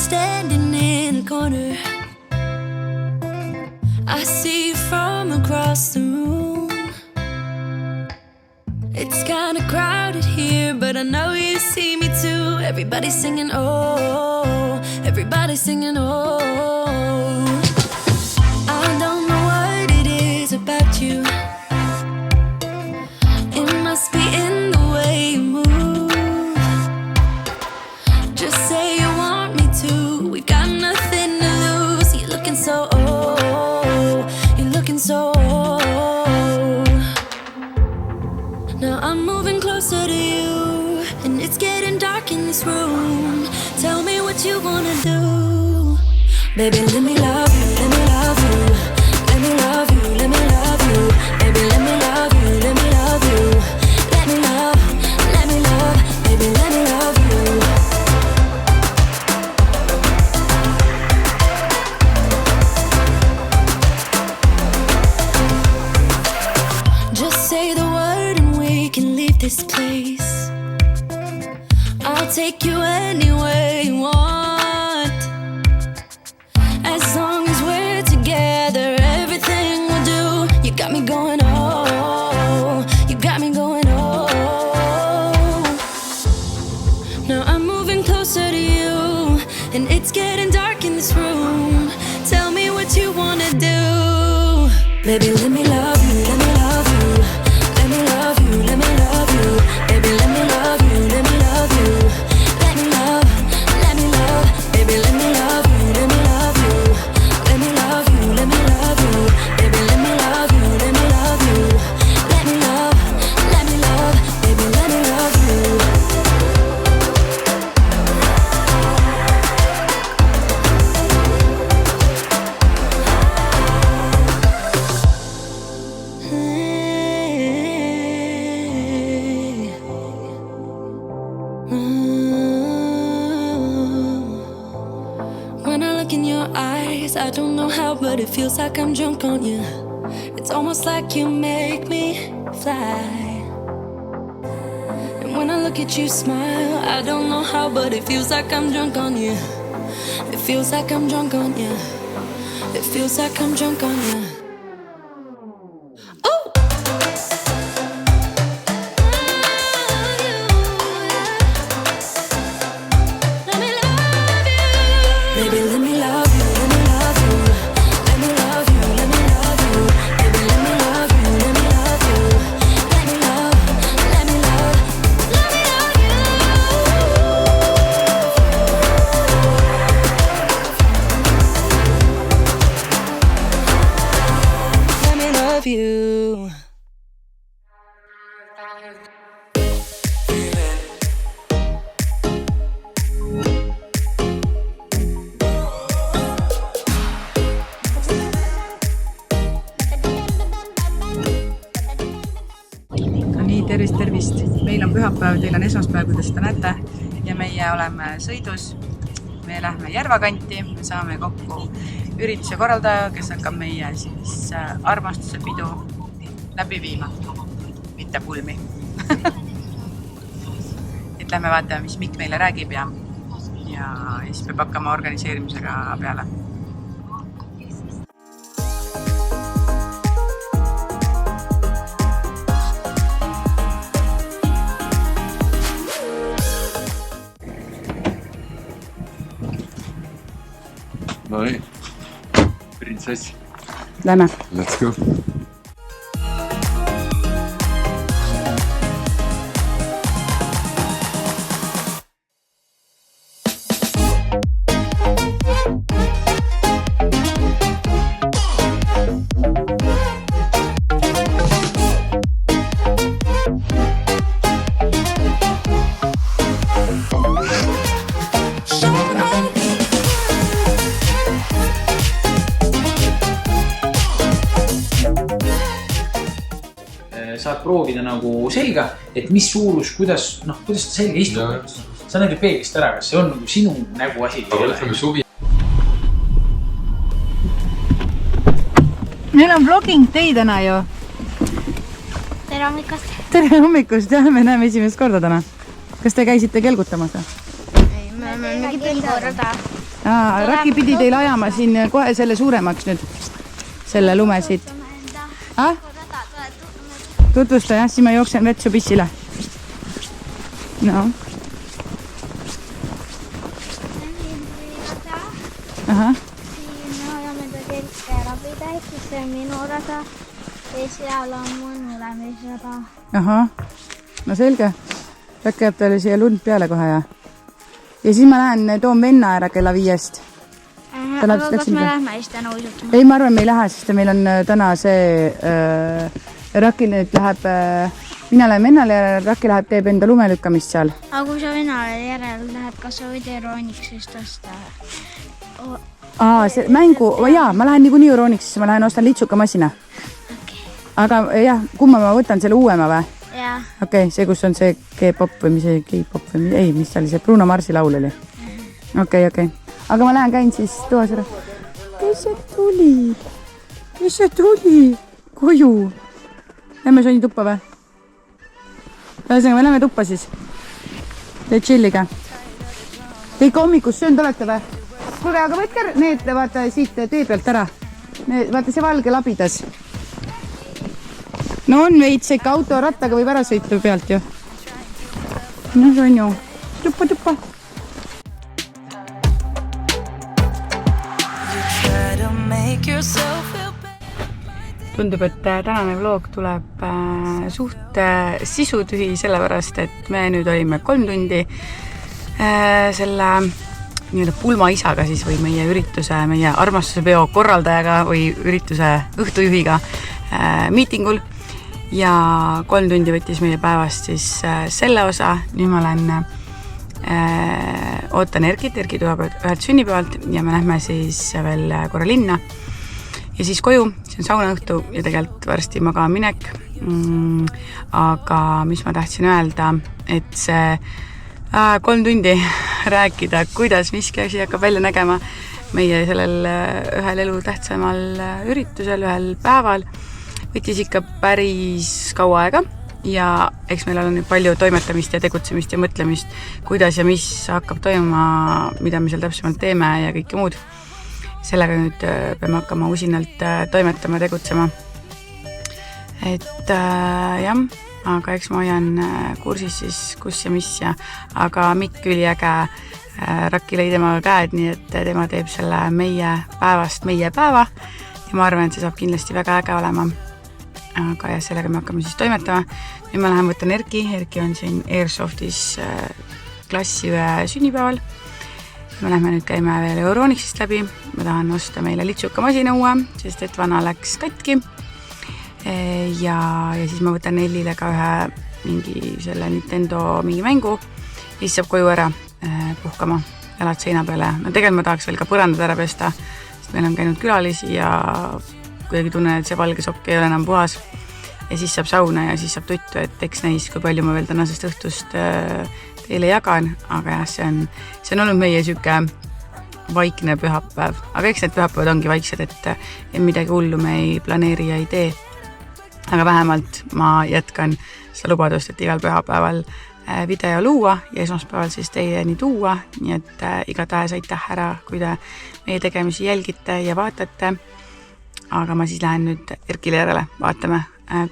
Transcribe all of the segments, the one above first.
standing in a corner. I see you from across the room. It's kinda crowded here, but I know you see me too. Everybody's singing, oh, everybody's singing, oh. I don't know what it is about you. It must be in the way you move. Just say you want me to. We've got nothing to lose. You're looking so old. You're looking so old. Now I'm moving closer to you, and it's getting dark in this room. Tell me what you wanna do. Baby, let me love you, let me love you. Let me love you, let me love you. Baby, let me love you, let me love you. Let me love, baby, let me love you. Just say the word and we can leave this place. I'll take you anywhere you want. As long as we're together, everything we'll do. You got me going, oh. You got me going, oh. Now I'm moving closer to you, and it's getting dark in this room. Tell me what you wanna do. Baby, let me love you, let me love you. Let me love you, let me love you. Baby, let me love you, let me love you. Let me love, baby, let me love you, let me love you. Let me love you, let me love you. Baby, let me love you, let me love you. Let me love, baby, let me love you. When I look in your eyes, I don't know how, but it feels like I'm drunk on you. It's almost like you make me fly. And when I look at you smile, I don't know how, but it feels like I'm drunk on you. It feels like I'm drunk on you. It feels like I'm drunk on you. Oh! Baby, let me love you, let me love you. Let me love you, let me love you. Baby, let me love you, let me love you. Let me love, let me love you. Let me love you. Nii, tervist! Meil on pühapäev, teil on esmaspäev, kuidas seda näete. Ja meie oleme sõidus. Me lähme Järvakanti, me saame kokku ürituse korraldaja, kes hakkab meie siis armastuse pidu läbi viima. Mitte pulmi. Et lähme vaatame, mis Mikk meile räägib ja siis peab hakkama organiseerimisega peale. No nii, printsess. Lähme. Let's go. Saad proovida nagu selga, et mis suurus, kuidas ta selga istub. Sa nägid peeglist ära, kas see on nagu sinu nägu asi. Aga ütleme suvi. Meil on vlogging day täna ju. Tere hommikust. Tere hommikust, jah, me näeme esimest korda täna. Kas te käisite kelgutamas? Ei, me oleme mingi pilkorda. Raki pidi teil ajama siin kohe selle suuremaks nüüd, selle lume siit. Tutvusta jah, siis ma jooksen vetsu pissile. No. Aha. Siin oleme ta kelke rabitäis, siis see on minu rada ja seal on mun olemisrada. Aha, no selge. Äkki jääb talle siia lund peale kohe ja siis ma lähen toon venna ära kella 5. Aga kas me lähme siis täna uisutama? Ei, ma arvan, me ei lähe, sest meil on täna see Rakil nüüd läheb, mina lähen vennale ja Raki läheb teeb enda lumelükkamist seal. Aga kui sa vennale järel lähed, kas sa võid Euroniksist osta? See mängu, jaa, ma lähen niikuinii Euroniksisse, ma lähen ostan litsukamasina. Aga jah, kumma ma võtan selle uuema või? Jaa. Okei, see kus on see K-pop või mis see K-pop või ei, mis ta oli, see Bruno Marsi laul oli. Okei. Aga ma lähen käin siis toas ära. Kes see tuli? Koju? Lähme Soni tuppa või? Ühesõnaga, me lähme tuppa siis. Te chillige. Te ikka hommikus söönud olete või? Kuule, aga võtke need, vaata siit tee pealt ära. Vaata see valge labidas. No on veits ikka autorattaga võib ära sõitu pealt ju. No see on ju. Tuppa. Tundub, et tänane vlog tuleb suht sisutühi sellepärast, et me nüüd olime 3 tundi selle nii-öelda pulmaisaga siis või meie ürituse, meie armastusepeo korraldajaga või ürituse õhtujuhiga miitingul ja 3 tundi võttis meie päevast siis selle osa. Nüüd ma olen ootan Erkit tuleb ühelt sünnipäevalt ja me lähme siis veel korra linna ja siis koju, see on saunaõhtu ja tegelikult varsti magama minek. Aga mis ma tahtsin öelda, et see 3 tundi rääkida, kuidas miski asi hakkab välja nägema meie sellel ühel elu tähtsamal üritusel, ühel päeval võttis ikka päris kaua aega ja eks meil on palju toimetamist ja tegutsemist ja mõtlemist, kuidas ja mis hakkab toimuma, mida me seal täpsemalt teeme ja kõike muud. Sellega nüüd peame hakkama usinalt toimetama, tegutsema. Et jah, aga eks ma hoian kursis siis kus ja mis ja aga Mikk üliäge Raki lõi temaga käed, nii et tema teeb selle meie päevast meie päeva ja ma arvan, et see saab kindlasti väga äge olema. Aga ja sellega me hakkame siis toimetama. Nüüd ma lähen võtan Erki on siin Airsoftis klassi ühe sünnipäeval. Me lähme nüüd käime veel Euroniksist läbi. Ma tahan osta meile litsukamasina uue, sest et vana läks katki. Ja siis ma võtan Ellile ka ühe mingi selle Nintendo mingi mängu ja siis saab koju ära puhkama jalad seina peale. No tegelikult ma tahaks veel ka põrandad ära pesta, sest meil on käinud külalisi ja kuidagi tunnen, et see valge sokk ei ole enam puhas ja siis saab sauna ja siis saab tuttu, et eks näis, kui palju ma veel tänasest õhtust teile jagan, aga jah, see on olnud meie süke vaikne pühapäev, aga eks need pühapäevad ongi vaiksed, et midagi hullu me ei planeeri ja ei tee. Aga vähemalt ma jätkan seda lubadust, et igal pühapäeval video luua ja esmaspäeval siis teieni tuua, nii et igatahes aitäh ära, kui te meie tegemisi jälgite ja vaatate. Aga ma siis lähen nüüd Erkile järele, vaatame,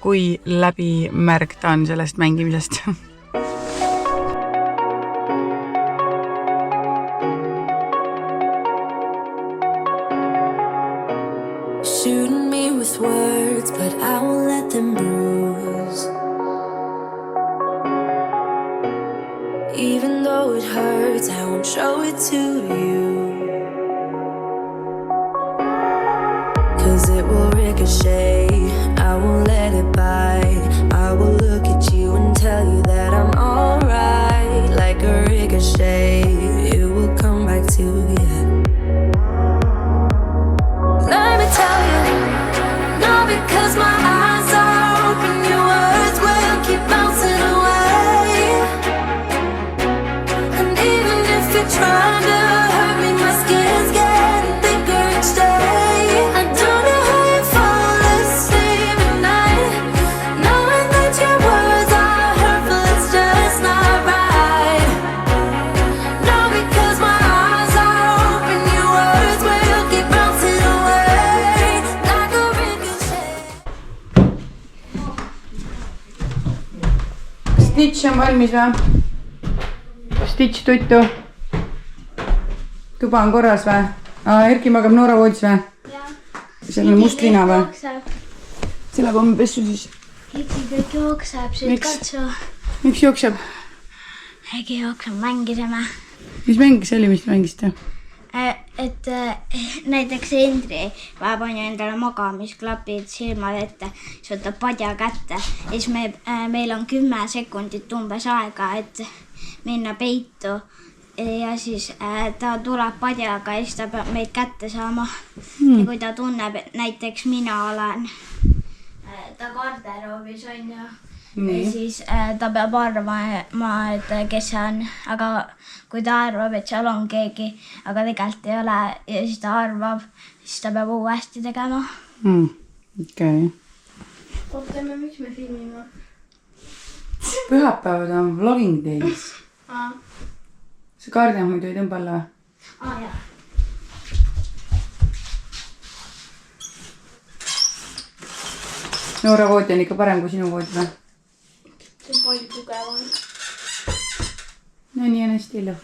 kui läbimärg ta on sellest mängimisest. Shooting me with words, but I won't let them bruise. Even though it hurts, I won't show it to you. 'Cause it will ricochet, I won't let it bite. I will look at you and tell you that I'm alright. Like a ricochet, it will come back to you. Let me tell you, no, because my eyes are open, your words will keep bouncing away. And even if you're trying to hurt me, my skin's getting thicker each day. I don't know how you fall asleep at night, knowing that your words are hurtful, it's just not right. No, because my eyes are Stitch on valmis või? Stitch tuttu. Tuba on korras või? Erki magab Noora voodis või? Seal on must lina või? See läheb homme pessu siis. Eki kõik jookseb, siit katsu. Miks jookseb? Eki jookseb, mängisime. Mis mäng see oli, mis te mängisite? Et näiteks Hendri vaeb on ju endale magamisklapid silmad ette, siis võtab padja kätte ja siis meil on 10 sekundit umbes aega, et minna peitu ja siis ta tuleb padjaga ja siis ta peab meid kätte saama. Ja kui ta tunneb, et näiteks mina olen ta garderoobis on ju, ja siis ta peab arvama, et kes see on, aga kui ta arvab, et seal on keegi, aga tegelikult ei ole ja siis ta arvab, siis ta peab uuesti tegema. Okei. Ootame, miks me filmime? Pühapäevad on vlogging days. See kaardi on muidu ei tõmba alla või? Jah. Noora voodi on ikka parem kui sinu voodi või? See on palju tugevam. No nii on hästi illu.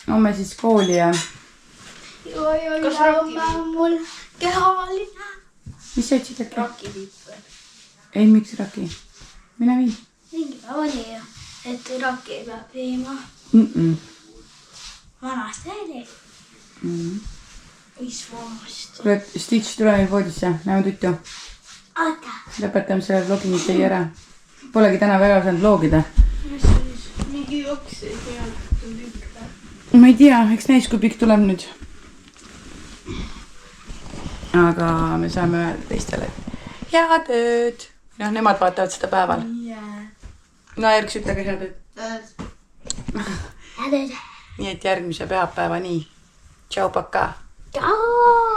Homme siis kooli ja... Kas homme on mul kehaline? Mis sa ütsid äkki? Rakiviip. Ei, miks raki? Mine vii. Mingi päev oli ju, et raki peab viima. Vanasti oli. Mis vanasti? Kuule, Stitch, tule meil voodisse. Näeme tuttu. Oota. Lõpetame selle vlogging teie ära. Polegi täna väga saanud vlogida. Mingi joks ei tea, kui pikk ta. Ma ei tea, eks näis, kui pikk tuleb nüüd. Aga me saame öelda teistele, et head ööd. Noh, nemad vaatavad seda päeval. No, Erks, ütlege head ööd. Head ööd. Nii et järgmise pühapäeva nii. Tšau, paka. Tšau.